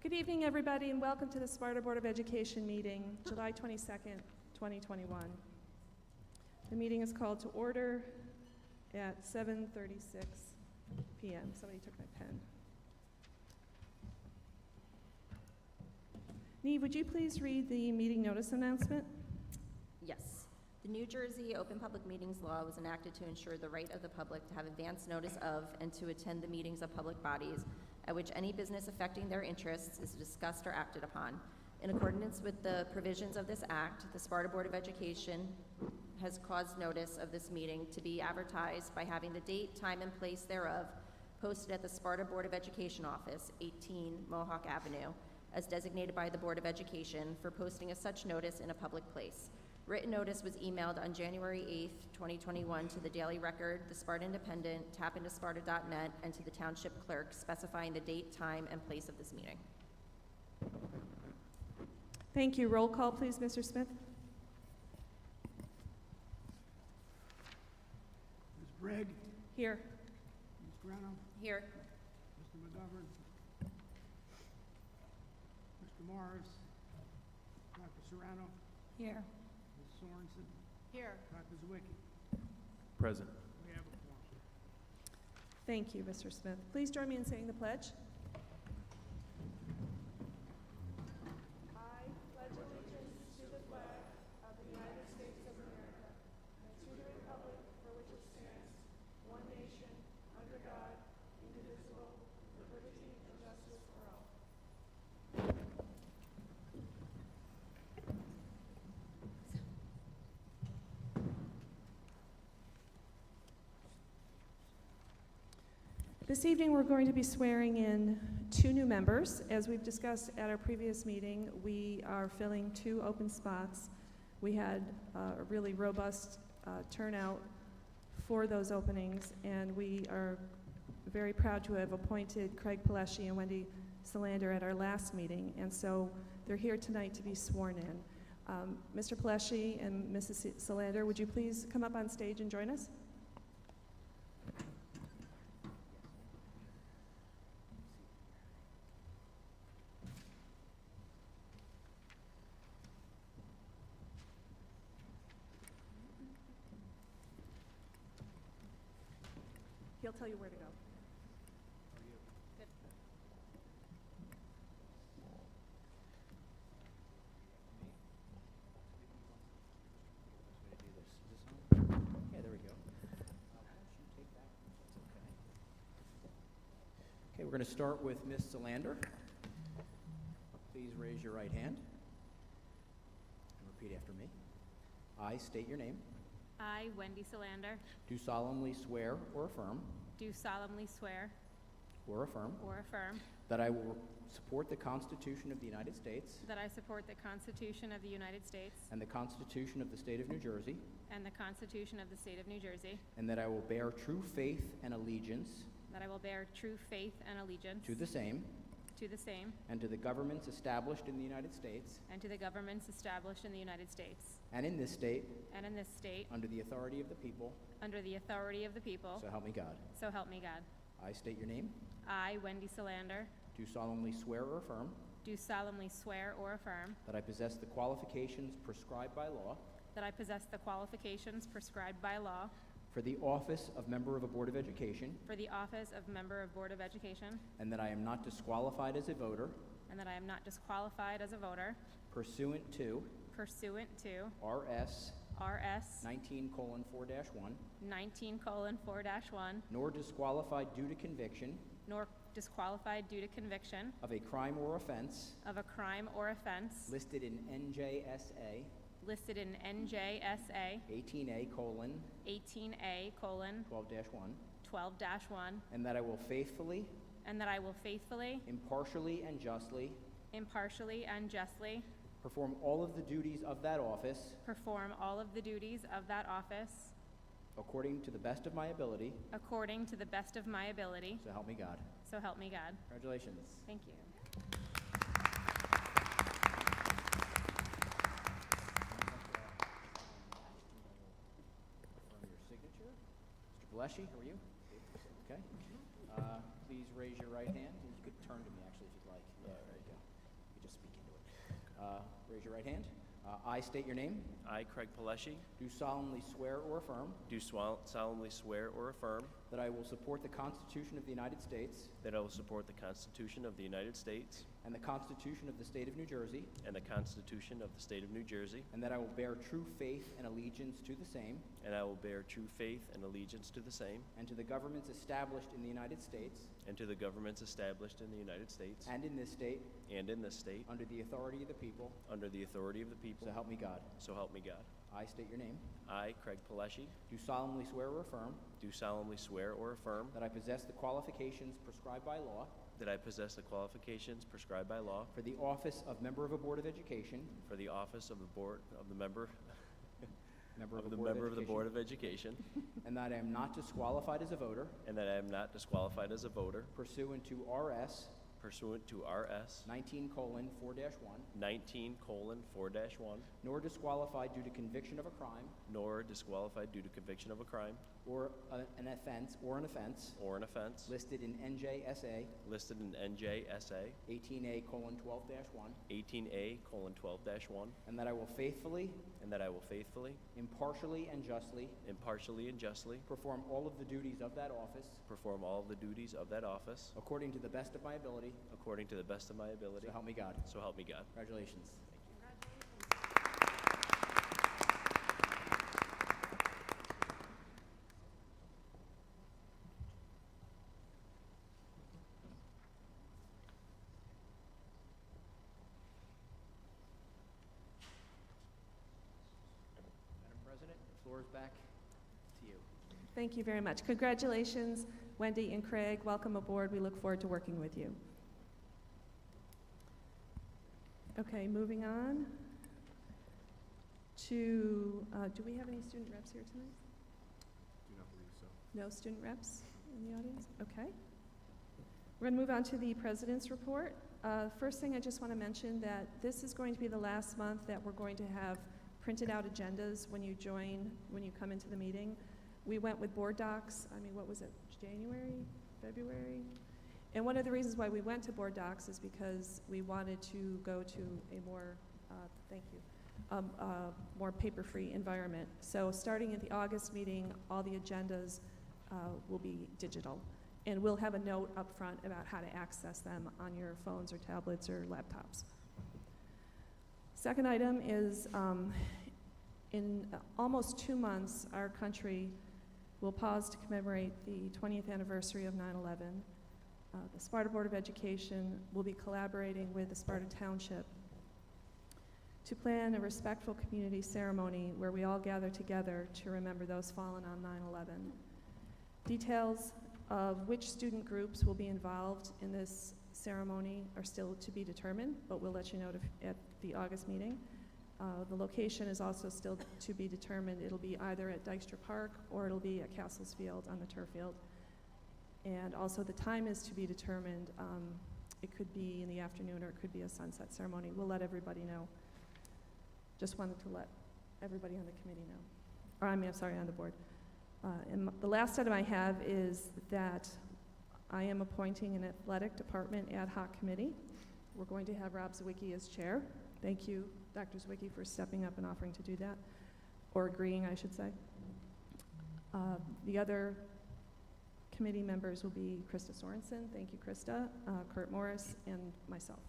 Good evening, everybody, and welcome to the Sparta Board of Education meeting, July 22nd, 2021. The meeting is called to order at 7:36 p.m. Somebody took my pen. Neve, would you please read the meeting notice announcement? Yes. The New Jersey Open Public Meetings Law was enacted to ensure the right of the public to have advance notice of and to attend the meetings of public bodies at which any business affecting their interests is discussed or acted upon. In accordance with the provisions of this act, the Sparta Board of Education has caused notice of this meeting to be advertised by having the date, time, and place thereof posted at the Sparta Board of Education office, 18 Mohawk Avenue, as designated by the Board of Education for posting of such notice in a public place. Written notice was emailed on January 8th, 2021 to the Daily Record, the Sparta Independent, tapintosparta.net, and to the Township Clerk, specifying the date, time, and place of this meeting. Thank you. Roll call, please, Mr. Smith. Ms. Brigg? Here. Ms. Grano? Here. Mr. McGovern? Mr. Morris? Dr. Serrano? Here. Ms. Sorensen? Here. Dr. Zawicki? Present. We have a quorum. Thank you, Mr. Smith. Please join me in saying the pledge. I pledge allegiance to the flag of the United States of America and to the republic for which it stands, one nation, under God, indivisible, with liberty and justice for all. This evening, we're going to be swearing in 2 new members. As we've discussed at our previous meeting, we are filling 2 open spots. We had a really robust turnout for those openings, and we are very proud to have appointed Craig Paleschi and Wendy Solander at our last meeting, and so they're here tonight to be sworn in. Mr. Paleschi and Mrs. Solander, would you please come up on stage and join us? He'll tell you where to go. Yeah, there we go. Okay, we're going to start with Ms. Solander. Please raise your right hand and repeat after me. I state your name. I, Wendy Solander, Do solemnly swear or affirm do solemnly swear or affirm or affirm that I will support the Constitution of the United States that I support the Constitution of the United States and the Constitution of the State of New Jersey, and the Constitution of the State of New Jersey, and that I will bear true faith and allegiance that I will bear true faith and allegiance to the same and and to the governments established in the United States and to the governments established in the United States and in this state and in this state under the authority of the people, under the authority of the people, so help me God. so help me God. I state your name. I, Wendy Solander, Do solemnly swear or affirm do solemnly swear or affirm that I possess the qualifications prescribed by law that I possess the qualifications prescribed by law for the office of member of a Board of Education, for the office of Member of Board of Education, and that I am not disqualified as a voter and that I am not disqualified as a voter pursuant to pursuant to RS RS 19:4-1, 19:4-1, nor disqualified due to conviction nor disqualified due to conviction of a crime or offense of a crime or offense listed in NJSA listed in NJSA 18A:12-1, 18A:12-1, and that I will faithfully, and that I will faithfully, impartially, and justly impartially, and justly perform all of the duties of that office perform all of the duties of that office according to the best of my ability, according to the best of my ability, so help me God. so help me God. Congratulations. Thank you. Affirm your signature. Mr. Paleschi, how are you? Okay. Please raise your right hand. You could turn to me, actually, if you'd like. Yeah, there you go. You could just speak into it. Raise your right hand. I state your name. I, Craig Paleschi, Do solemnly swear or affirm do solemnly swear or affirm that I will support the Constitution of the United States that I will support the Constitution of the United States and the Constitution of the State of New Jersey, and the Constitution of the State of New Jersey, and that I will bear true faith and allegiance to the same and I will bear true faith and allegiance to the same and to the governments established in the United States and to the governments established in the United States and in this state and in this state under the authority of the people, under the authority of the people, so help me God. so help me God. I state your name. I, Craig Paleschi, Do solemnly swear or affirm do solemnly swear or affirm that I possess the qualifications prescribed by law that I possess the qualifications prescribed by law for the office of member of a Board of Education, for the office of the board of the member member of of the a Board member of of the Education, Board of Education, and that I am not disqualified as a voter and that I am not disqualified as a voter pursuant to RS pursuant to RS 19:4-1, 19:4-1, nor disqualified due to conviction of a crime nor disqualified due to conviction of a crime or an offense or an offense listed in NJSA listed in NJSA 18A:12-1, 18A:12-1, and that I will faithfully, and that I will faithfully, impartially, and justly impartially, and justly perform all of the duties of that office perform all of the duties of that office according to the best of my ability, according to the best of my ability. so help me God. So help me God. Congratulations. Madam President, the floor is back to you. Thank you very much. Congratulations, Wendy and Craig. Welcome aboard. We look forward to working with you. Okay, moving on to, do we have any student reps here tonight? Do not believe so. No student reps in the audience? Okay. We're going to move on to the president's report. First thing I just want to mention that this is going to be the last month that we're going to have printed out agendas when you come into the meeting. We went with board docs, what was it, January, February? And one of the reasons why we went to board docs is because we wanted to go to a more, more paper-free environment. So starting at the August meeting, all the agendas will be digital. And we'll have a note up front about how to access them on your phones or tablets or laptops. Second item is, in almost 2 months, our country will pause to commemorate the 20th anniversary of 9/11. The Sparta Board of Education will be collaborating with the Sparta Township to plan a respectful community ceremony where we all gather together to remember those fallen on 9/11. Details of which student groups will be involved in this ceremony are still to be determined, but we'll let you know at the August meeting. The location is also still to be determined. It'll be either at Dykstra Park or it'll be at Castles Field on the turf field. And also the time is to be determined. It could be in the afternoon or it could be a sunset ceremony. We'll let everybody know. Just wanted to let everybody on the committee know. Or I'm sorry, on the board. And the last item I have is that I am appointing an athletic department ad hoc committee. We're going to have Rob Zwicky as chair. Thank you, Dr. Zwicky, for stepping up and offering to do that, or agreeing, I should say. The other committee members will be Krista Sorensen, thank you, Krista, Kurt Morris, and myself.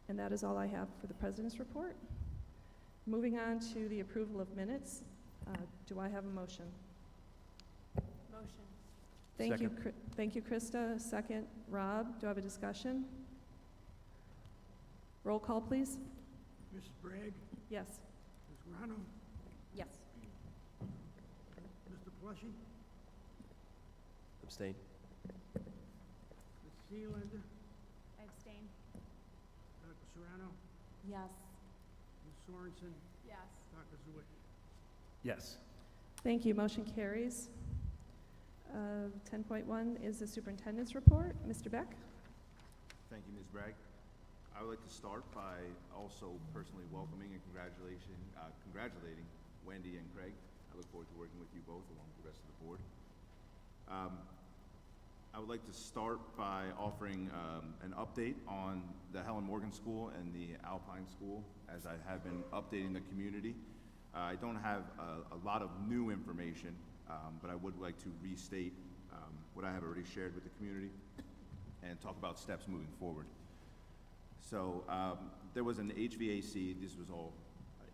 And that is all I have for the President's report. Moving on to the approval of minutes. Do I have a motion? Motion. Thank you, thank you, Krista. Second, Rob. Do I have a discussion? Roll call, please. Mrs. Bragg, Yes. Ms. Morano, Yes. Mr. Plushie, Abstain. Ms. Sealander, I abstain. Dr. Serrano, Yes. Ms. Sorensen, Yes. Dr. Zawicki. Yes. Thank you. Motion carries. 10.1 is the superintendent's report. Mr. Beck? Thank you, Ms. Bragg. I would like to start by also personally welcoming and congratulating Wendy and Craig. I look forward to working with you both along with the rest of the board. I would like to start by offering an update on the Helen Morgan School and the Alpine School, as I have been updating the community. I don't have a lot of new information, but I would like to restate what I have already shared with the community and talk about steps moving forward. So there was an HVAC, this was all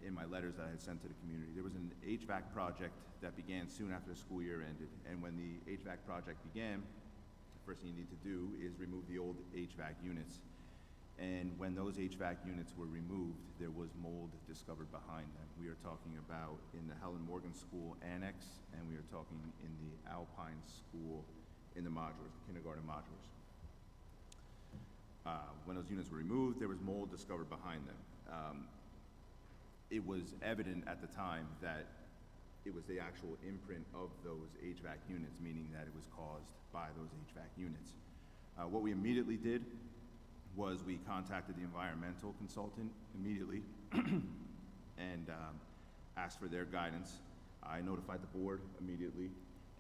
in my letters that I had sent to the community. There was an HVAC project that began soon after the school year ended. And when the HVAC project began, the first thing you need to do is remove the old HVAC units. And when those HVAC units were removed, there was mold discovered behind them. We are talking about in the Helen Morgan School Annex, and we are talking in the Alpine School in the modulars, the kindergarten modulars. When those units were removed, there was mold discovered behind them. It was evident at the time that it was the actual imprint of those HVAC units, meaning that it was caused by those HVAC units. What we immediately did was we contacted the environmental consultant immediately and asked for their guidance. I notified the board immediately,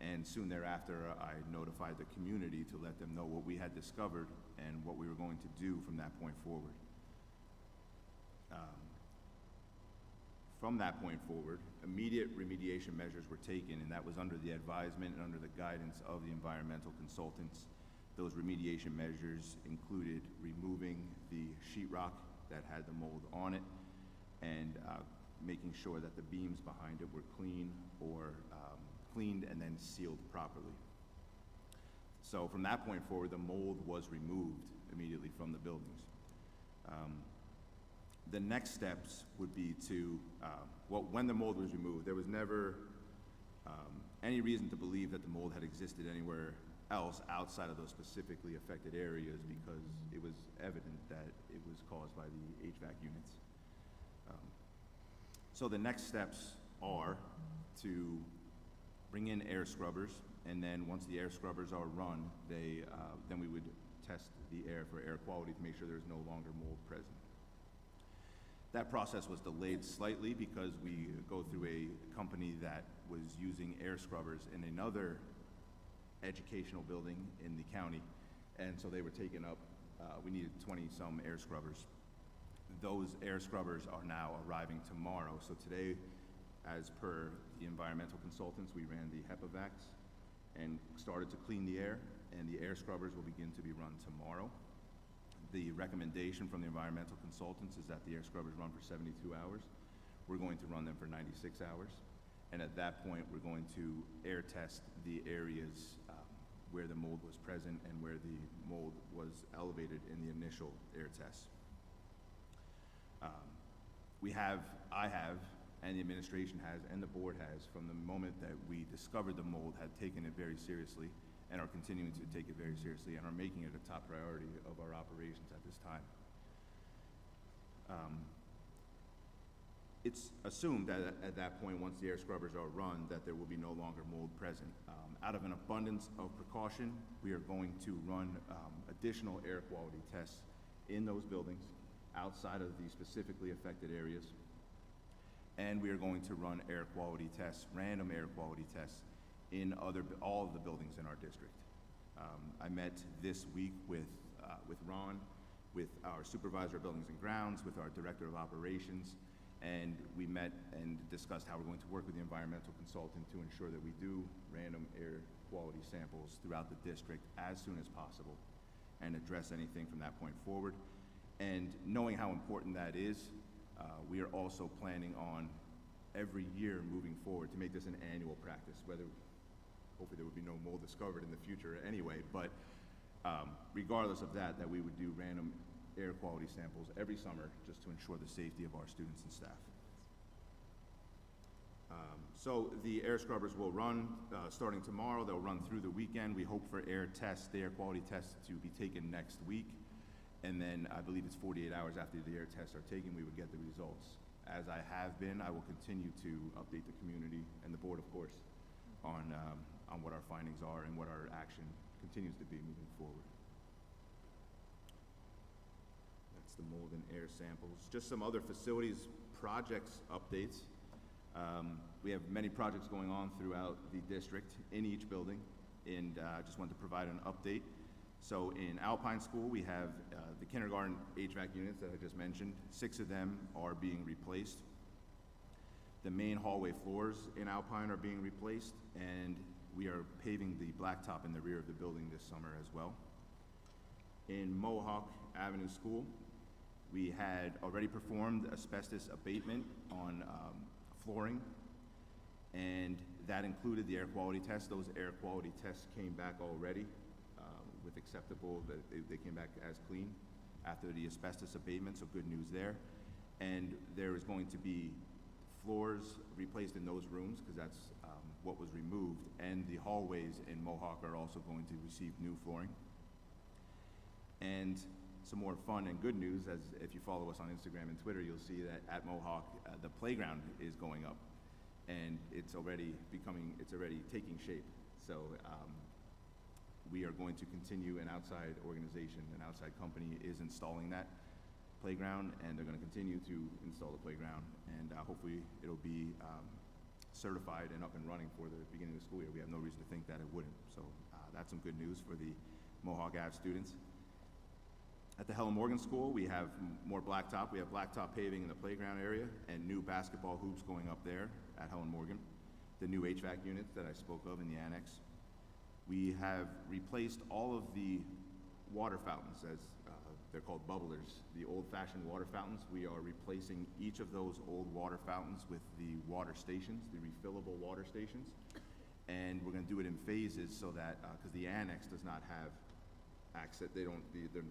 and soon thereafter I notified the community to let them know what we had discovered and what we were going to do from that point forward. From that point forward, immediate remediation measures were taken, and that was under the advisement and under the guidance of the environmental consultants. Those remediation measures included removing the sheetrock that had the mold on it and making sure that the beams behind it were clean or cleaned and then sealed properly. So from that point forward, the mold was removed immediately from the buildings. The next steps would be to, when the mold was removed, there was never any reason to believe that the mold had existed anywhere else outside of those specifically affected areas, because it was evident that it was caused by the HVAC units. So the next steps are to bring in air scrubbers, and then once the air scrubbers are run, then we would test the air for air quality to make sure there's no longer mold present. That process was delayed slightly because we go through a company that was using air scrubbers in another educational building in the county, and so they were taken up. We needed 20-some air scrubbers. Those air scrubbers are now arriving tomorrow. So today, as per the environmental consultants, we ran the HEPA vacs and started to clean the air, and the air scrubbers will begin to be run tomorrow. The recommendation from the environmental consultants is that the air scrubbers run for 72 hours. We're going to run them for 96 hours. And at that point, we're going to air test the areas where the mold was present and where the mold was elevated in the initial air test. I have, and the administration has, and the board has, from the moment that we discovered the mold, had taken it very seriously and are continuing to take it very seriously and are making it a top priority of our operations at this time. It's assumed that at that point, once the air scrubbers are run, that there will be no longer mold present. Out of an abundance of precaution, we are going to run additional air quality tests in those buildings outside of the specifically affected areas. And we are going to run air quality tests, random air quality tests, in all of the buildings in our district. I met this week with Ron, with our supervisor of buildings and grounds, with our director of operations, and we met and discussed how we're going to work with the environmental consultant to ensure that we do random air quality samples throughout the district as soon as possible and address anything from that point forward. And knowing how important that is, we are also planning on every year moving forward to make this an annual practice, hopefully there would be no mold discovered in the future anyway, but regardless of that we would do random air quality samples every summer just to ensure the safety of our students and staff. So the air scrubbers will run starting tomorrow. They'll run through the weekend. We hope for the air quality tests to be taken next week. And then I believe it's 48 hours after the air tests are taken, we would get the results. As I have been, I will continue to update the community and the board, of course, on what our findings are and what our action continues to be moving forward. That's the mold and air samples. Just some other facilities projects updates. We have many projects going on throughout the district in each building. and I just wanted to provide an update. So in Alpine School, we have the kindergarten HVAC units that I just mentioned. 6 of them are being replaced. The main hallway floors in Alpine are being replaced, and we are paving the blacktop in the rear of the building this summer as well. In Mohawk Avenue School, we had already performed asbestos abatement on flooring, and that included the air quality tests. Those air quality tests came back already with acceptable, they came back as clean after the asbestos abatement, so good news there. And there is going to be floors replaced in those rooms, because that's what was removed, and the hallways in Mohawk are also going to receive new flooring. And some more fun and good news, as if you follow us on Instagram and Twitter, you'll see that at Mohawk, the playground is going up, and it's already taking shape. So we are going to continue, an outside organization, an outside company is installing that playground, and they're going to continue to install the playground, and hopefully it'll be certified and up and running for the beginning of the school year. We have no reason to think that it wouldn't. So that's some good news for the Mohawk Ave students. At the Helen Morgan School, we have more blacktop. We have blacktop paving in the playground area and new basketball hoops going up there at Helen Morgan. The new HVAC units that I spoke of in the annex. We have replaced all of the water fountains, as they're called bubblers, the old-fashioned water fountains. We are replacing each of those old water fountains with the water stations, the refillable water stations. And we're gonna do it in phases so that, because the annex does not have access, the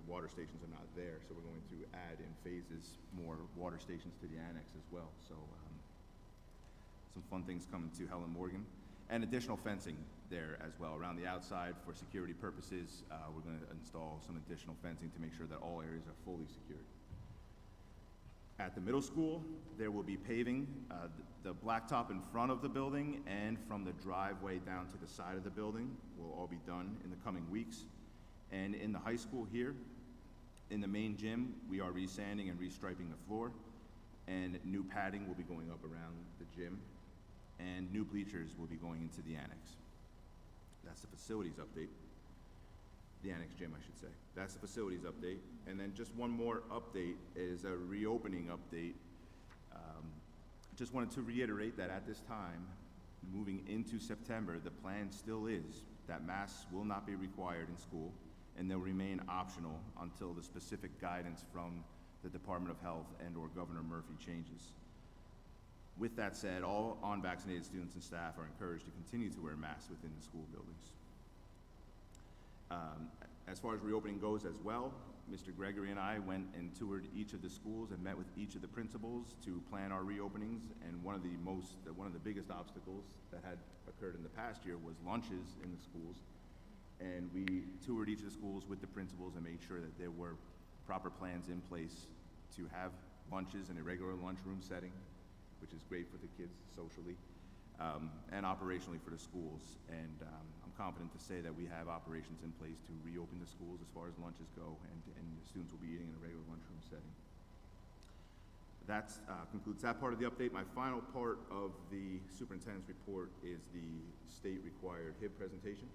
water stations are not there, so we're going to add in phases more water stations to the annex as well. So some fun things coming to Helen Morgan. And additional fencing there as well around the outside for security purposes. We're going to install some additional fencing to make sure that all areas are fully secured. At the middle school, there will be paving the blacktop in front of the building, and from the driveway down to the side of the building will all be done in the coming weeks. And in the high school here, in the main gym, we are resanding and restriping the floor, and new padding will be going up around the gym, and new bleachers will be going into the annex. That's the facilities update. The annex gym, I should say. That's the facilities update. And then just one more update is a reopening update. Just wanted to reiterate that at this time, moving into September, the plan still is that masks will not be required in school, and they'll remain optional until the specific guidance from the Department of Health and/or Governor Murphy changes. With that said, all unvaccinated students and staff are encouraged to continue to wear masks within the school buildings. As far as reopening goes as well, Mr. Gregory and I went and toured each of the schools and met with each of the principals to plan our reopenings, and one of the biggest obstacles that had occurred in the past year was lunches in the schools. And we toured each of the schools with the principals and made sure that there were proper plans in place to have lunches in a regular lunchroom setting, which is great for the kids socially, and operationally for the schools. And I'm confident to say that we have operations in place to reopen the schools as far as lunches go, and the students will be eating in a regular lunchroom setting. That concludes that part of the update. My final part of the superintendent's report is the state-required HIB presentation.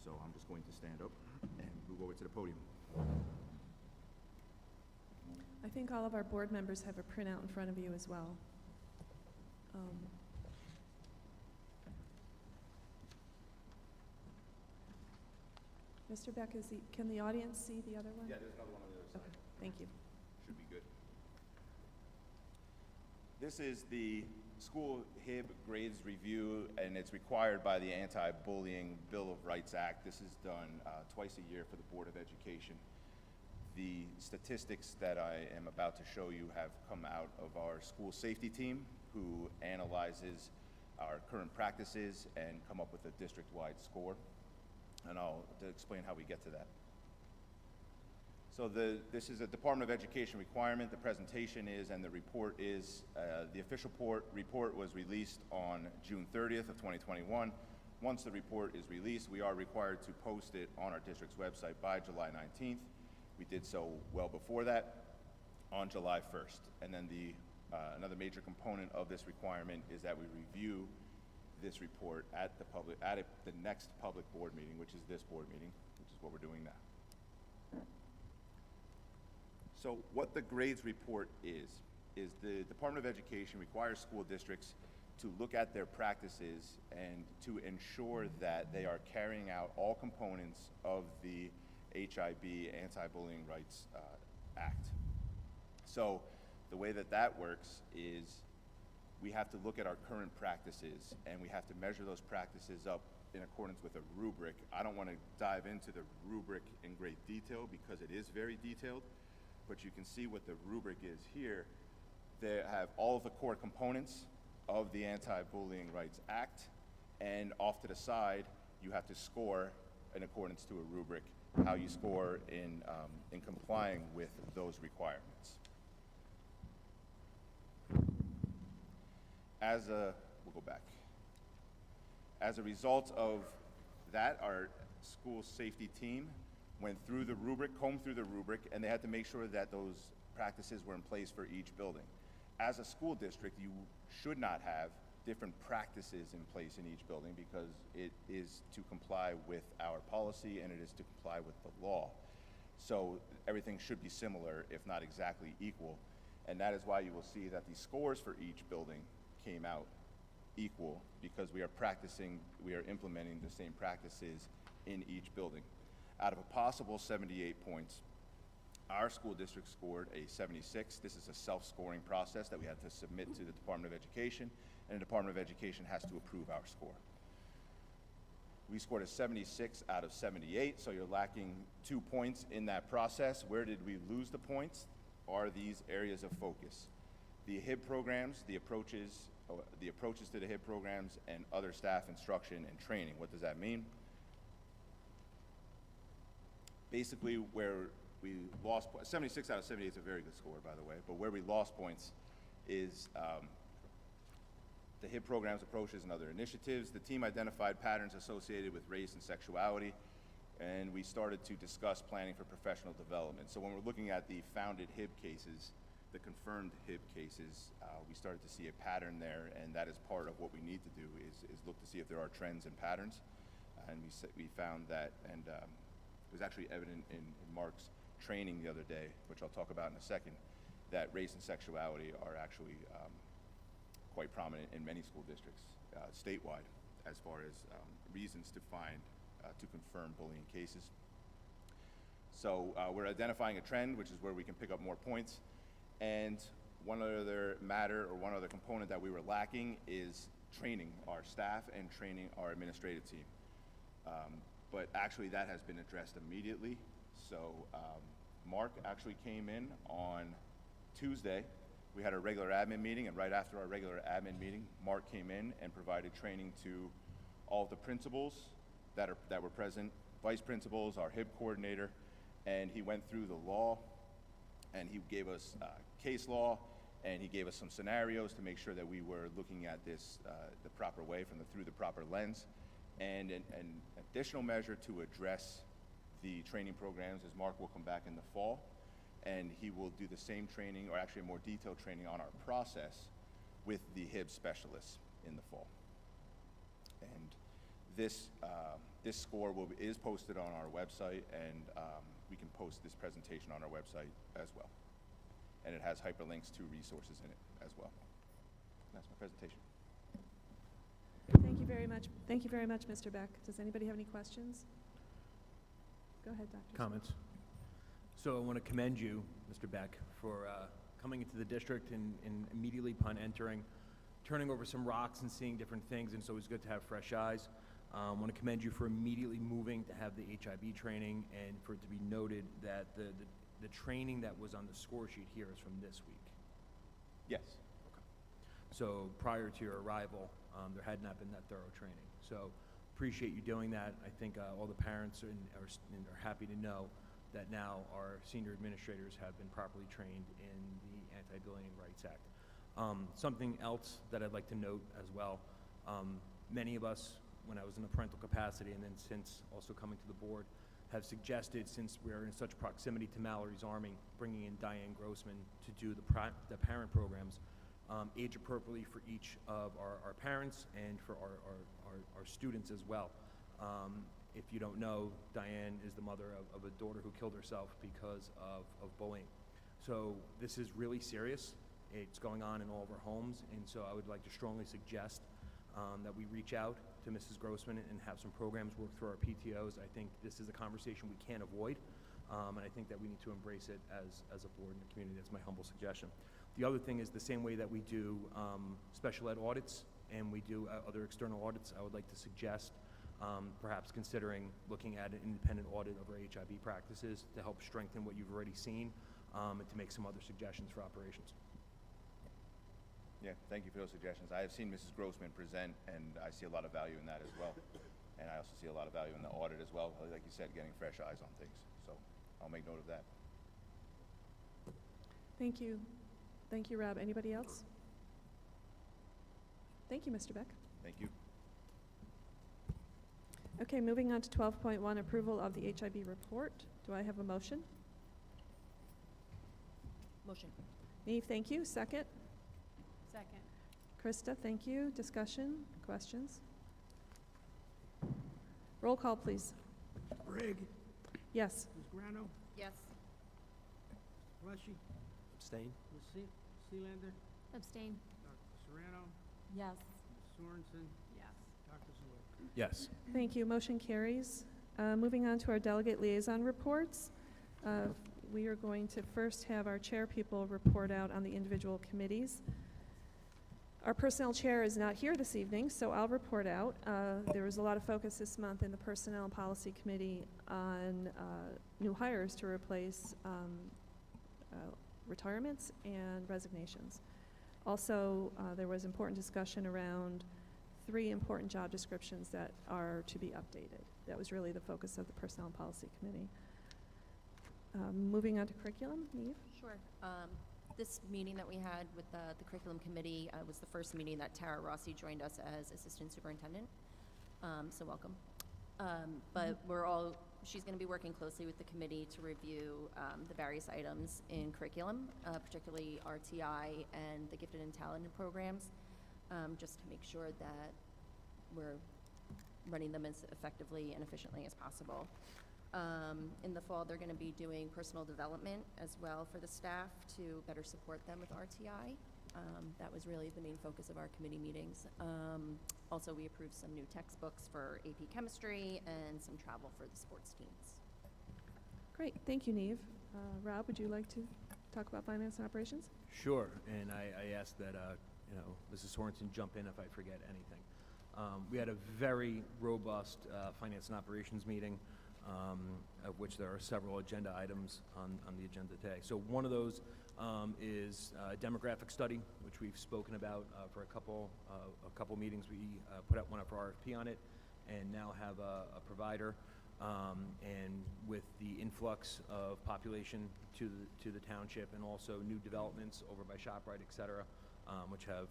So I'm just going to stand up and move over to the podium. I think all of our board members have a printout in front of you as well. Mr. Beck, can the audience see the other one? Yeah, there's another one on the other side. Okay, thank you. Should be good. This is the school HIB grades review, and it's required by the Anti-Bullying Bill of Rights Act. This is done twice a year for the Board of Education. The statistics that I am about to show you have come out of our school safety team, who analyzes our current practices and come up with a district-wide score. And I'll explain how we get to that. So this is a Department of Education requirement. The presentation is, and the report is, the official report was released on June 30th of 2021. Once the report is released, we are required to post it on our district's website by July 19th. We did so well before that, on July 1st. And then another major component of this requirement is that we review this report at the next public board meeting, which is this board meeting, which is what we're doing now. So what the grades report is the Department of Education requires school districts to look at their practices and to ensure that they are carrying out all components of the HIB, Anti-Bullying Rights Act. So the way that works is we have to look at our current practices and we have to measure those practices up in accordance with a rubric. I don't want to dive into the rubric in great detail because it is very detailed, but you can see what the rubric is here. They have all of the core components of the Anti-Bullying Rights Act, and off to the side, you have to score in accordance to a rubric, how you score in complying with those requirements. We'll go back. As a result of that, our school safety team went through the rubric, combed through the rubric, and they had to make sure that those practices were in place for each building. As a school district, you should not have different practices in place in each building because it is to comply with our policy and it is to comply with the law. So everything should be similar, if not exactly equal. And that is why you will see that the scores for each building came out equal because we are implementing the same practices in each building. Out of a possible 78 points, our school district scored a 76. This is a self-scoring process that we had to submit to the Department of Education, and the Department of Education has to approve our score. We scored a 76 out of 78, so you're lacking 2 points in that process. Where did we lose the points? Are these areas of focus. The HIB programs, the approaches to the HIB programs, and other staff instruction and training. What does that mean? Basically, where we lost 76 out of 78 is a very good score, by the way, but where we lost points is the HIB programs, approaches, and other initiatives. The team identified patterns associated with race and sexuality, and we started to discuss planning for professional development. So when we're looking at the founded HIB cases, the confirmed HIB cases, we started to see a pattern there, and that is part of what we need to do is look to see if there are trends and patterns. And we found that, and it was actually evident in Mark's training the other day, which I'll talk about in a second, that race and sexuality are actually quite prominent in many school districts statewide as far as reasons to confirm bullying cases. So we're identifying a trend, which is where we can pick up more points. And one other component that we were lacking is training our staff and training our administrative team. But actually that has been addressed immediately. So Mark actually came in on Tuesday. We had a regular admin meeting, and right after our regular admin meeting, Mark came in and provided training to all of the principals that were present, vice principals, our HIB coordinator, and he went through the law, and he gave us case law, and he gave us some scenarios to make sure that we were looking at this the proper way, through the proper lens. And an additional measure to address the training programs is Mark will come back in the fall, and he will do the same training, or actually a more detailed training on our process with the HIB specialists in the fall. And this score is posted on our website, and we can post this presentation on our website as well. And it has hyperlinks to resources in it as well. And that's my presentation. Thank you very much. Thank you very much, Mr. Beck. Does anybody have any questions? Go ahead, Dr. Comments. So I want to commend you, Mr. Beck, for coming into the district and immediately upon entering, turning over some rocks and seeing different things, and it's always good to have fresh eyes. I want to commend you for immediately moving to have the HIB training, and for it to be noted that the training that was on the score sheet here is from this week. Yes. Okay. So prior to your arrival, there had not been that thorough training. So appreciate you doing that. I think all the parents are happy to know that now our senior administrators have been properly trained in the Anti-Bullying Rights Act. Something else that I'd like to note as well, many of us, when I was in a parental capacity and then since also coming to the board, have suggested, since we're in such proximity to Mallory's Army, bringing in Diane Grossman to do the parent programs. age appropriately for each of our parents and for our students as well. If you don't know, Diane is the mother of a daughter who killed herself because of bullying. So this is really serious. It's going on in all of our homes, and so I would like to strongly suggest that we reach out to Mrs. Grossman and have some programs work through our PTOs. I think this is a conversation we can't avoid, and I think that we need to embrace it as a board in the community. That's my humble suggestion. The other thing is the same way that we do special ed audits and we do other external audits, I would like to suggest perhaps considering looking at an independent audit of our HIB practices to help strengthen what you've already seen and to make some other suggestions for operations. Yeah, thank you for those suggestions. I have seen Mrs. Grossman present, and I see a lot of value in that as well. And I also see a lot of value in the audit as well, like you said, getting fresh eyes on things. So I'll make note of that. Thank you. Thank you, Rob. Anybody else? Thank you, Mr. Beck. Thank you. Okay, moving on to 12.1, approval of the HIB report. Do I have a motion? Motion. Neve, thank you. Second? Second. Krista, thank you. Discussion, questions? Roll call, please. Brigg, Yes. Ms. Grano, Yes. Pleshy, Abstain? Ms. Seelander, Abstain. Dr. Serrano, Yes. Ms. Sorensen, Yes. Dr. Zwick. Yes. Thank you. Motion carries. Moving on to our delegate liaison reports. We are going to first have our chair people report out on the individual committees. Our personnel chair is not here this evening, so I'll report out. There was a lot of focus this month in the Personnel and Policy Committee on new hires to replace retirements and resignations. Also, there was important discussion around 3 important job descriptions that are to be updated. That was really the focus of the Personnel and Policy Committee. Moving on to curriculum, Neve? Sure. This meeting that we had with the curriculum committee was the first meeting that Tara Rossi joined us as assistant superintendent. So welcome. But she's going to be working closely with the committee to review the various items in curriculum, particularly RTI and the gifted and talented programs, just to make sure that we're running them as effectively and efficiently as possible. In the fall, they're going to be doing personal development as well for the staff to better support them with RTI. That was really the main focus of our committee meetings. Also, we approved some new textbooks for AP Chemistry and some travel for the sports teams. Great. Thank you, Neve. Rob, would you like to talk about finance and operations? Sure, and I ask that Mrs. Sorensen jump in if I forget anything. We had a very robust finance and operations meeting, of which there are several agenda items on the agenda today. So one of those is a demographic study, which we've spoken about for a couple meetings. We put out one of our RFP on it, and now have a provider. And with the influx of population to the township, and also new developments over by ShopRite, et cetera, which have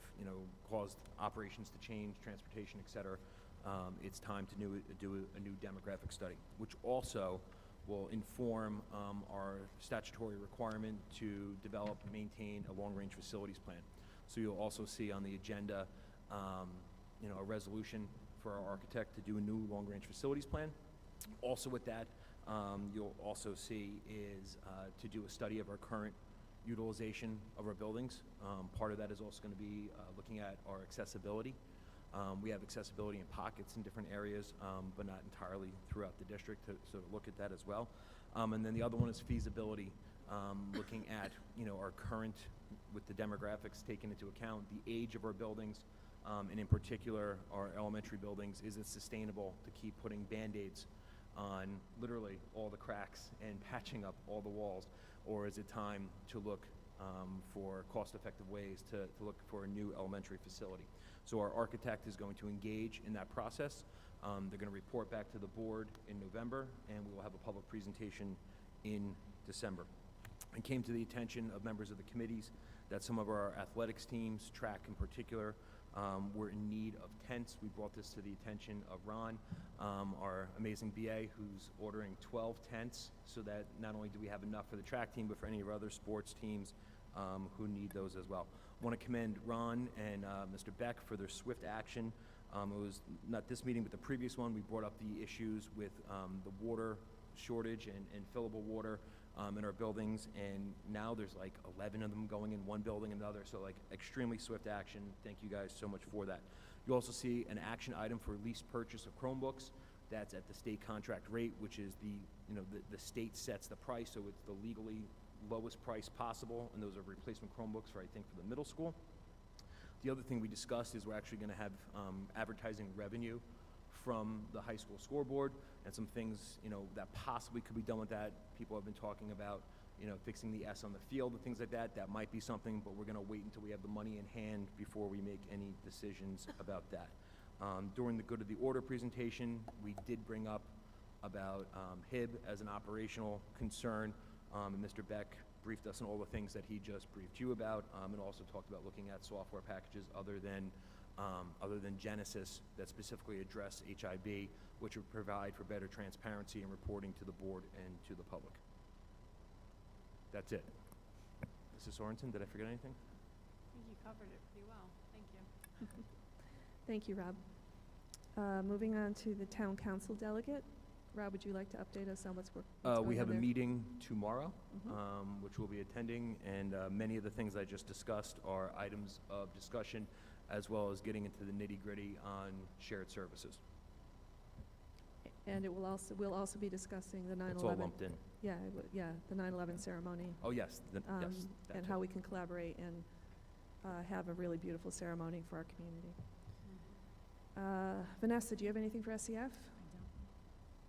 caused operations to change, transportation, et cetera. It's time to do a new demographic study, which also will inform our statutory requirement to develop and maintain a long-range facilities plan. So you'll also see on the agenda, a resolution for our architect to do a new long-range facilities plan. Also with that, you'll also see is to do a study of our current utilization of our buildings. Part of that is also going to be looking at our accessibility. We have accessibility in pockets in different areas, but not entirely throughout the district, so look at that as well. And then the other one is feasibility, looking at our current, with the demographics taken into account, the age of our buildings, and in particular our elementary buildings. Is it sustainable to keep putting Band-Aids on literally all the cracks and patching up all the walls, or is it time to look for cost-effective ways to look for a new elementary facility? So our architect is going to engage in that process. They're going to report back to the board in November, and we will have a public presentation in December. It came to the attention of members of the committees that some of our athletics teams, track in particular, were in need of tents. We brought this to the attention of Ron, our amazing BA, who's ordering 12 tents, so that not only do we have enough for the track team, but for any of our other sports teams who need those as well. I want to commend Ron and Mr. Beck for their swift action. It was not this meeting, but the previous one, we brought up the issues with the water shortage and fillable water in our buildings, and now there's like 11 of them going in one building and another, so like extremely swift action. Thank you guys so much for that. You also see an action item for lease purchase of Chromebooks. That's at the state contract rate, which is the state sets the price, so it's the legally lowest price possible, and those are replacement Chromebooks for, I think, for the middle school. The other thing we discussed is we're actually going to have advertising revenue from the high school scoreboard, and some things, that possibly could be done with that. People have been talking about, fixing the S on the field and things like that. That might be something, but we're going to wait until we have the money in hand before we make any decisions about that. During the good of the order presentation, we did bring up about HIB as an operational concern, and Mr. Beck briefed us on all the things that he just briefed you about, and also talked about looking at software packages other than Genesis that specifically address HIB, which would provide for better transparency and reporting to the board and to the public. That's it. Mrs. Sorensen, did I forget anything? I think you covered it pretty well. Thank you. Thank you, Rob. Moving on to the town council delegate. Rob, would you like to update us on what's going We on have a there? meeting tomorrow, Mhm. which we'll be attending, and many of the things I just discussed are items of discussion, as well as getting into the nitty-gritty on shared services. And we'll also be discussing the 9/11. It's all lumped in. Yeah, the 9/11 ceremony. Oh, yes, yes. And that's how it. we can collaborate and have a really beautiful ceremony for our community. Vanessa, do you have anything for SEF?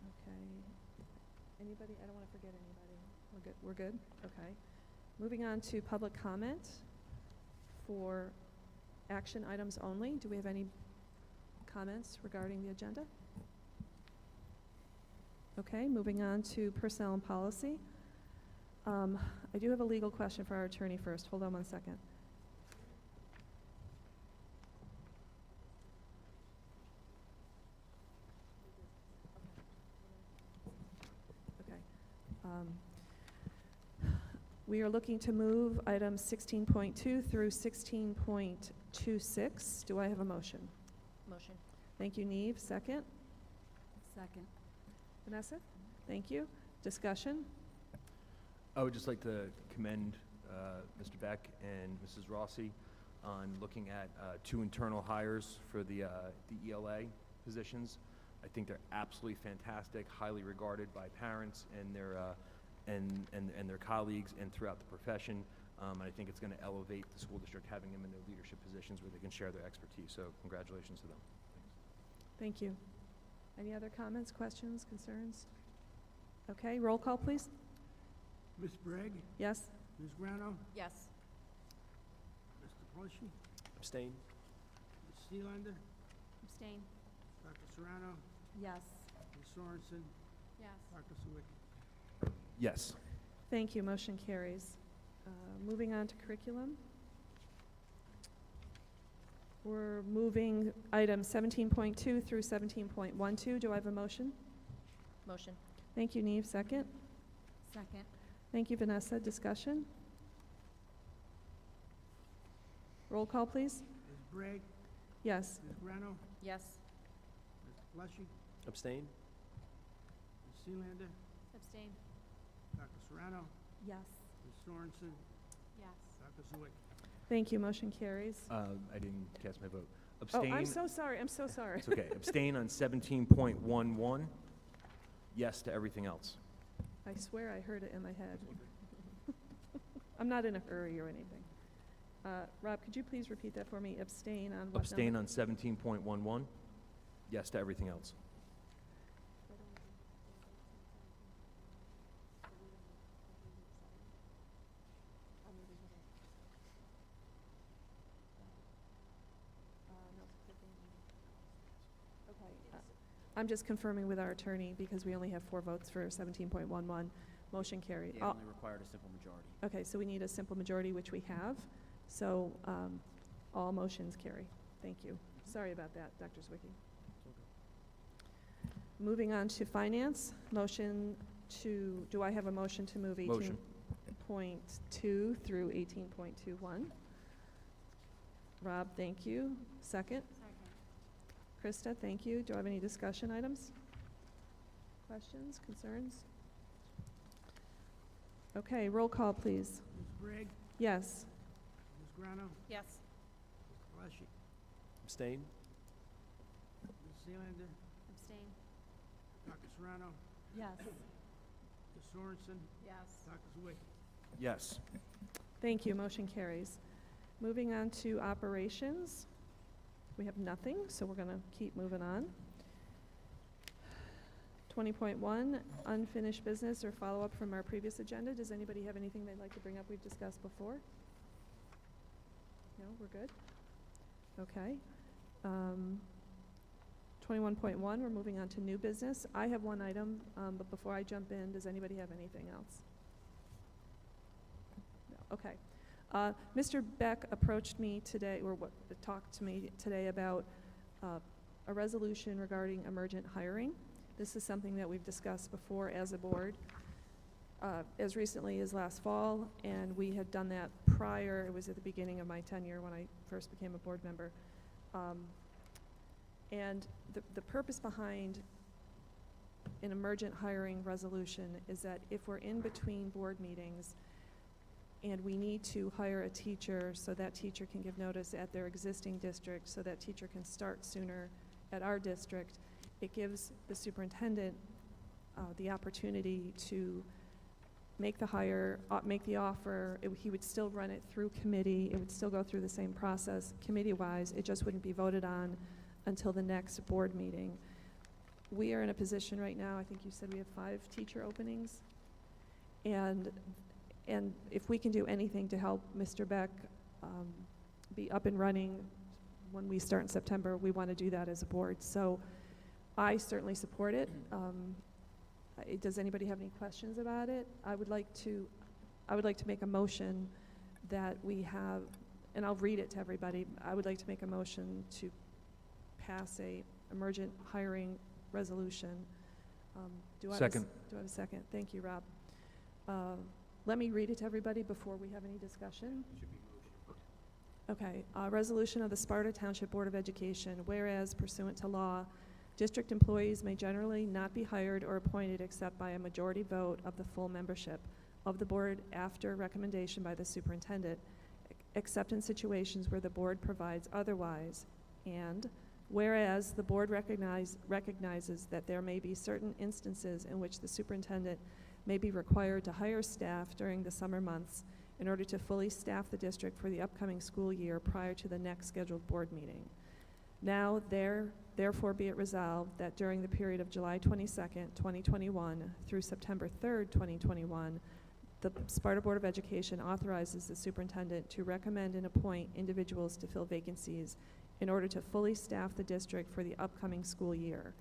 Okay. Anybody? I don't want to forget anybody. We're good? Okay. Moving on to public comment for action items only. Do we have any comments regarding the agenda? Okay, moving on to personnel and policy. I do have a legal question for our attorney first. Hold on one second. We are looking to move items 16.2 through 16.26. Do I have a motion? Motion. Thank you, Neve. Second? Second. Vanessa? Thank you. Discussion? I would just like to commend Mr. Beck and Mrs. Rossi on looking at 2 internal hires for the ELA positions. I think they're absolutely fantastic, highly regarded by parents and their colleagues and throughout the profession. And I think it's going to elevate the school district having them in their leadership positions where they can share their expertise. So congratulations to them. Thank you. Any other comments, questions, concerns? Okay, roll call, please. Ms. Bragg, Yes? Ms. Grano, Yes. Mr. Plushie, Abstain? Ms. Seelander, Abstain. Dr. Serrano, Yes. Ms. Sorensen, Yes. Dr. Sawicki. Yes. Thank you. Motion carries. Moving on to curriculum. We're moving items 17.2 through 17.12. Do I have a motion? Motion. Thank you, Neve. Second? Second. Thank you, Vanessa. Discussion? Roll call, please. Ms. Bragg, Yes. Ms. Grano, Yes. Mr. Plushie, Abstain? Ms. Seelander, Abstain. Dr. Serrano, Yes. Ms. Sorensen, Yes. Dr. Sawicki. Thank you. Motion carries. I didn't cast my vote. Oh, Abstain. I'm so sorry. I'm so sorry. It's okay. Abstain on 17.11. Yes to everything else. I swear I heard it in my head. I'm not in a hurry or anything. Rob, could you please repeat that for me? Abstain on what Abstain number? on 17.11. Yes to everything else. I'm just confirming with our attorney because we only have 4 votes for 17.11. Motion carried. They only required a simple majority. Okay, so we need a simple majority, which we have. So all motions carry. Thank you. Sorry about that, Dr. Zwicky. Moving on to finance, motion to, do I have a motion to move 18? Motion. 18.2 through 18.21. Rob, thank you. Second? Krista, thank you. Do I have any discussion items? Questions, concerns? Okay, roll call, please. Ms. Brigg? Yes. Ms. Grano? Yes. Mr. Leshy? Abstain? Ms. Seelander? Abstain. Dr. Serrano? Yes. Ms. Sorensen? Yes. Dr. Zawicki? Yes. Thank you, motion carries. Moving on to operations. We have nothing, so we're gonna keep moving on. 20.1, unfinished business or follow-up from our previous agenda. Does anybody have anything they'd like to bring up we've discussed before? No, we're good? Okay. 21.1, we're moving on to new business. I have one item, but before I jump in, does anybody have anything else? No, okay. Mr. Beck approached me today, or talked to me today about a resolution regarding emergent hiring. This is something that we've discussed before as a board, as recently as last fall, and we had done that prior. It was at the beginning of my tenure when I first became a board member. And the purpose behind an emergent hiring resolution is that if we're in between board meetings and we need to hire a teacher so that teacher can give notice at their existing district, so that teacher can start sooner at our district, it gives the superintendent the opportunity to make the hire, make the offer. He would still run it through committee. It would still go through the same process committee-wise. It just wouldn't be voted on until the next board meeting. We are in a position right now, I think you said we have 5 teacher openings. And if we can do anything to help Mr. Beck be up and running when we start in September, we want to do that as a board. So I certainly support it. Does anybody have any questions about it? I would like to make a motion that we have, and I'll read it to everybody. I would like to make a motion to pass a emergent hiring resolution. Do I have a second? Thank you, Rob. Let me read it to everybody before we have any discussion. Okay, resolution of the Sparta Township Board of Education, whereas pursuant to law, district employees may generally not be hired or appointed except by a majority vote of the full membership of the board after recommendation by the superintendent, except in situations where the board provides otherwise, and whereas the board recognizes that there may be certain instances in which the superintendent may be required to hire staff during the summer months in order to fully staff the district for the upcoming school year prior to the next scheduled board meeting. Now, therefore be it resolved that during the period of July 22nd, 2021 through September 3rd, 2021, the Sparta Board of Education authorizes the superintendent to recommend and appoint individuals to fill vacancies in order to fully staff the district for the upcoming school year,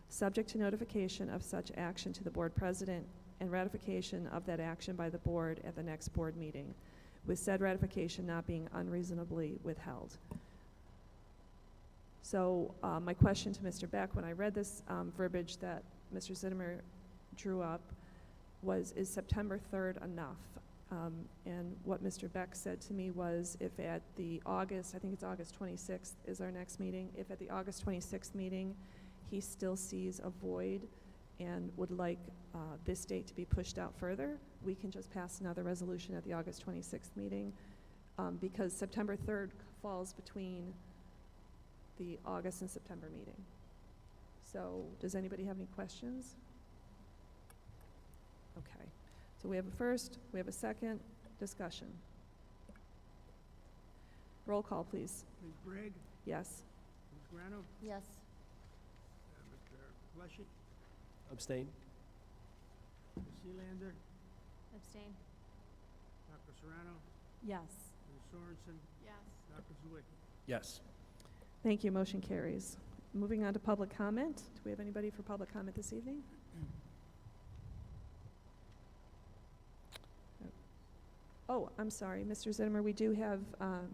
subject to notification of such action to the board president and ratification of that action by the board at the next board meeting, with said ratification not being unreasonably withheld. So my question to Mr. Beck when I read this verbiage that Mr. Zittimer drew up was, is September 3rd enough? And what Mr. Beck said to me was, if at the August, I think it's August 26th is our next meeting, if at the August 26th meeting he still sees a void and would like this date to be pushed out further, we can just pass another resolution at the August 26th meeting, because September 3rd falls between the August and September meeting. So does anybody have any questions? Okay. So we have a first, we have a second, discussion. Roll call, please. Ms. Brigg? Yes. Ms. Grano? Yes. Mr. Leshy? Abstain? Ms. Seelander? Abstain. Dr. Serrano? Yes. Ms. Sorensen? Yes. Dr. Zawicki? Yes. Thank you, motion carries. Moving on to public comment. Do we have anybody for public comment this evening? Oh, I'm sorry, Mr. Zittimer, we do have,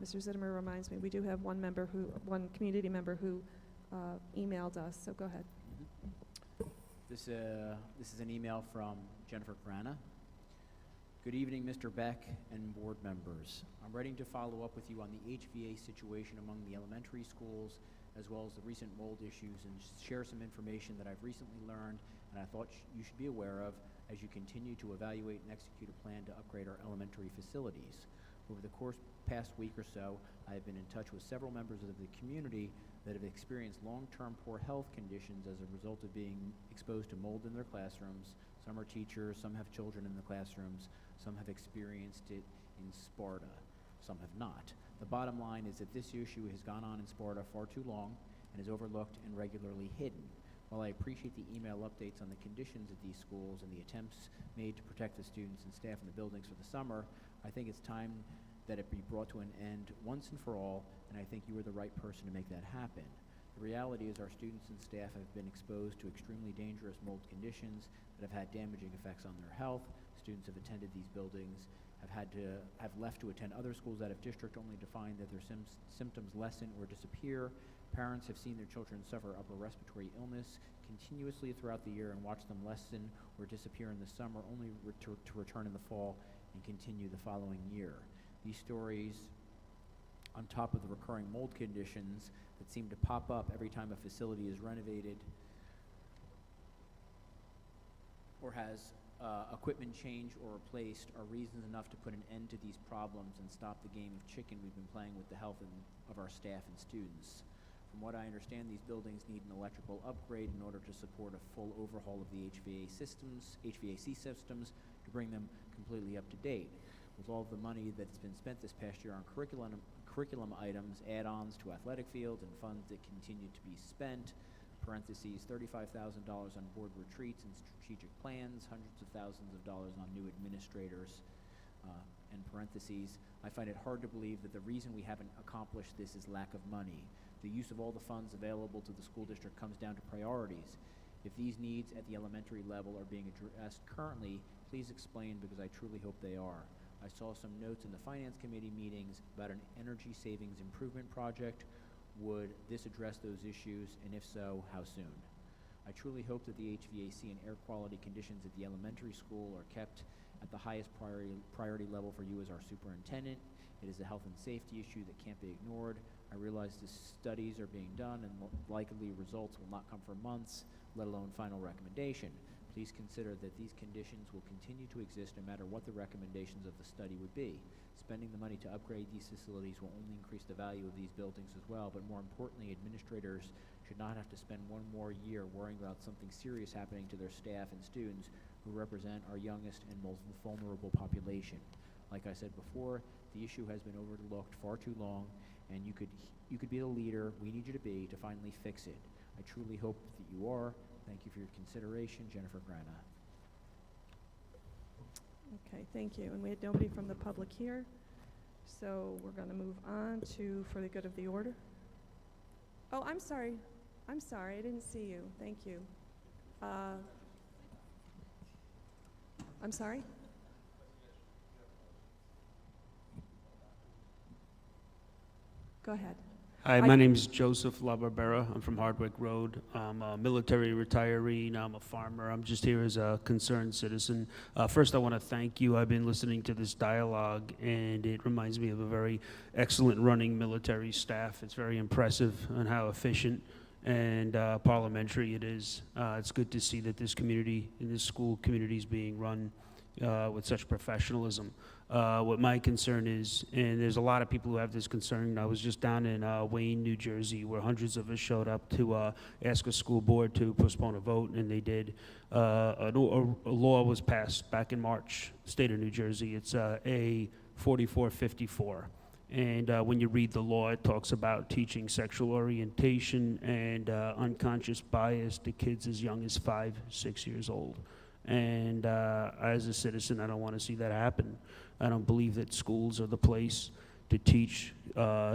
Mr. Zittimer reminds me, we do have one community member who emailed us, so go ahead. This is an email from Jennifer Grana. Good evening, Mr. Beck and board members. I'm ready to follow up with you on the HVA situation among the elementary schools, as well as the recent mold issues, and share some information that I've recently learned and I thought you should be aware of as you continue to evaluate and execute a plan to upgrade our elementary facilities. Over the past week or so, I have been in touch with several members of the community that have experienced long-term poor health conditions as a result of being exposed to mold in their classrooms. Some are teachers, some have children in the classrooms, some have experienced it in Sparta, some have not. The bottom line is that this issue has gone on in Sparta far too long and is overlooked and regularly hidden. While I appreciate the email updates on the conditions at these schools and the attempts made to protect the students and staff in the buildings for the summer, I think it's time that it be brought to an end once and for all, and I think you are the right person to make that happen. The reality is our students and staff have been exposed to extremely dangerous mold conditions that have had damaging effects on their health. Students have attended these buildings, have left to attend other schools out of district only to find that their symptoms lessen or disappear. Parents have seen their children suffer upper respiratory illness continuously throughout the year and watch them lessen or disappear in the summer, only to return in the fall and continue the following year. These stories, on top of the recurring mold conditions that seem to pop up every time a facility is renovated or has equipment changed or replaced, are reasons enough to put an end to these problems and stop the game of chicken we've been playing with the health of our staff and students. From what I understand, these buildings need an electrical upgrade in order to support a full overhaul of the HVAC systems to bring them completely up to date. With all of the money that's been spent this past year on curriculum items, add-ons to athletic fields, and funds that continue to be spent, parentheses, $35,000 on board retreats and strategic plans, hundreds of thousands of dollars on new administrators, and parentheses, I find it hard to believe that the reason we haven't accomplished this is lack of money. The use of all the funds available to the school district comes down to priorities. If these needs at the elementary level are being addressed currently, please explain, because I truly hope they are. I saw some notes in the Finance Committee meetings about an energy savings improvement project. Would this address those issues, and if so, how soon? I truly hope that the HVAC and air quality conditions at the elementary school are kept at the highest priority level for you as our superintendent. It is a health and safety issue that can't be ignored. I realize the studies are being done and likely results will not come for months, let alone final recommendation. Please consider that these conditions will continue to exist no matter what the recommendations of the study would be. Spending the money to upgrade these facilities will only increase the value of these buildings as well, but more importantly, administrators should not have to spend one more year worrying about something serious happening to their staff and students who represent our youngest and most vulnerable population. Like I said before, the issue has been overlooked far too long, and you could be the leader we need you to be to finally fix it. I truly hope that you are. Thank you for your consideration, Jennifer Grana. Okay, thank you. And we had nobody from the public here, so we're going to move on to for the good of the order. Oh, I'm sorry. I didn't see you. Thank you. I'm sorry? Go ahead. Hi, my name is Joseph LaBarbera. I'm from Hardwick Road. I'm a military retiree. Now I'm a farmer. I'm just here as a concerned citizen. First, I want to thank you. I've been listening to this dialogue, and it reminds me of a very excellent running military staff. It's very impressive on how efficient and parliamentary it is. It's good to see that this community, in this school community, is being run with such professionalism. What my concern is, and there's a lot of people who have this concern. I was just down in Wayne, New Jersey, where hundreds of us showed up to ask a school board to postpone a vote, and they did. A law was passed back in March, state of New Jersey. It's A 4454. And when you read the law, it talks about teaching sexual orientation and unconscious bias to kids as young as 5, 6 years old. And as a citizen, I don't want to see that happen. I don't believe that schools are the place to teach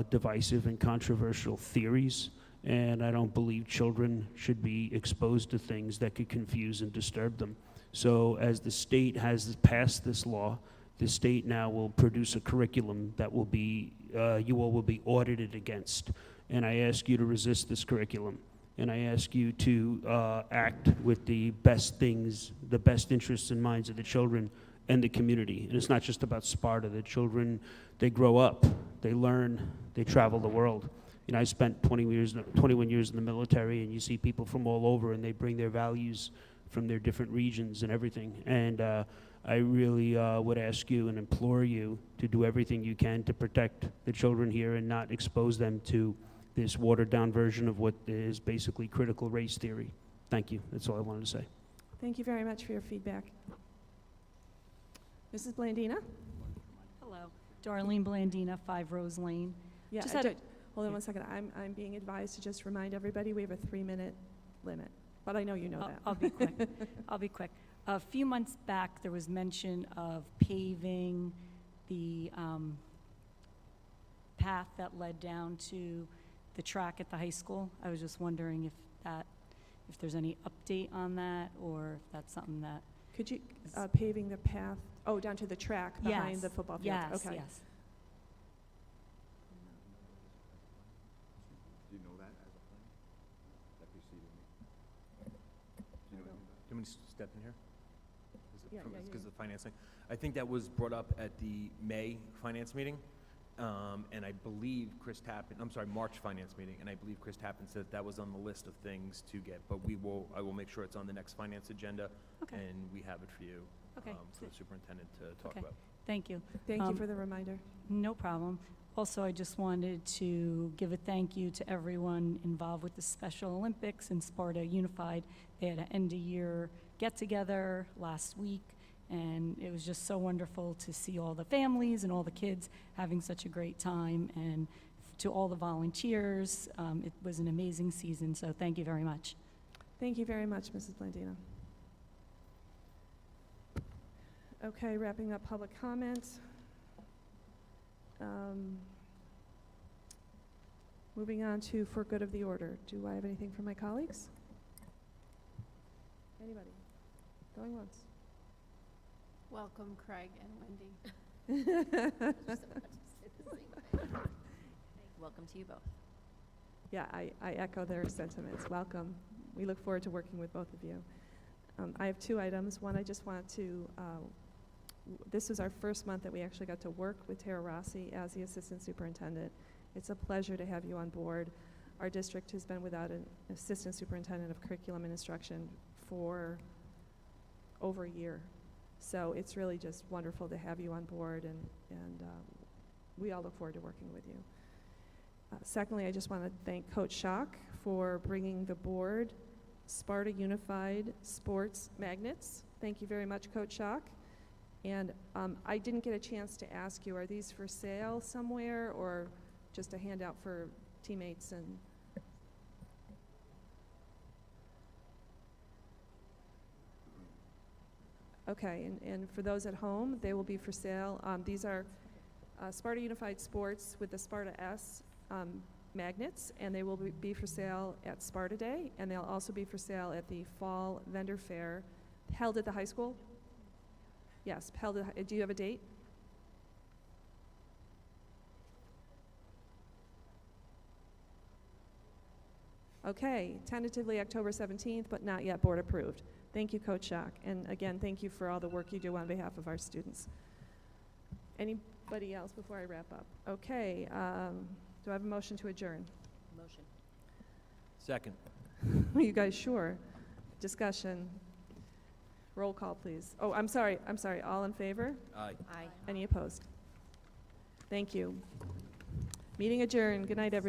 divisive and controversial theories. And I don't believe children should be exposed to things that could confuse and disturb them. So as the state has passed this law, the state now will produce a curriculum that will be, you all will be audited against. And I ask you to resist this curriculum. And I ask you to act with the best things, the best interests and minds of the children and the community. And it's not just about Sparta. The children, they grow up, they learn, they travel the world. You know, I spent 21 years in the military, and you see people from all over, and they bring their values from their different regions and everything. And I really would ask you and implore you to do everything you can to protect the children here and not expose them to this watered-down version of what is basically critical race theory. Thank you. That's all I wanted to say. Thank you very much for your feedback. Mrs. Blandina? Hello, Darlene Blandina, 5 Rose Lane. Yeah, Just had a- hold on one second. I'm being advised to just remind everybody we have a 3-minute limit, but I know you know that. I'll be quick. I'll be quick. A few months back, there was mention of paving the path that led down to the track at the high school. I was just wondering if there's any update on that, or if that's something that. Could you, paving the path, down to the track behind the football field? Yes, Okay. yes. Do you know that as a plan? That preceded me? Do you know anything about it? Do you want me to step in here? Yeah, yeah, Because yeah. of the financing. I think that was brought up at the May finance meeting, and I believe March finance meeting, and I believe Chris Tappan said that was on the list of things to get, but I will make sure it's on the next finance agenda, Okay. and we have it for you, Okay. for the superintendent to talk Okay. about. Thank you. Thank you for the reminder. No problem. Also, I just wanted to give a thank you to everyone involved with the Special Olympics and Sparta Unified. They had an end-of-year get-together last week, and it was just so wonderful to see all the families and all the kids having such a great time. And to all the volunteers, it was an amazing season, so thank you very much. Thank you very much, Mrs. Blandina. Okay, wrapping up public comment. Moving on to for good of the order. Do I have anything from my colleagues? Anybody? Going once. Welcome, Craig and Wendy. Welcome to you both. Yeah, I echo their sentiments. Welcome. We look forward to working with both of you. I have 2 items. One, I just want to, this was our first month that we actually got to work with Tara Rossi as the Assistant Superintendent. It's a pleasure to have you on board. Our district has been without an Assistant Superintendent of Curriculum and Instruction for over a year. So it's really just wonderful to have you on board, and we all look forward to working with you. Secondly, I just want to thank Coach Schock for bringing the board Sparta Unified Sports Magnets. Thank you very much, Coach Schock. And I didn't get a chance to ask you, are these for sale somewhere or just a handout for teammates? And okay, and for those at home, they will be for sale. These are Sparta Unified Sports with the Sparta S magnets, and they will be for sale at Sparta Day, and they'll also be for sale at the Fall Vendor Fair held at the high school. Yes, held at, do you have a date? Okay, tentatively October 17th, but not yet board approved. Thank you, Coach Schock. And again, thank you for all the work you do on behalf of our students. Anybody else before I wrap up? Okay, do I have a motion to adjourn? Motion. Second. You guys sure? Discussion. Roll call, please. Oh, I'm sorry. All in favor? Aye. Aye. Any opposed? Thank you. Meeting adjourned. Good night, everybody.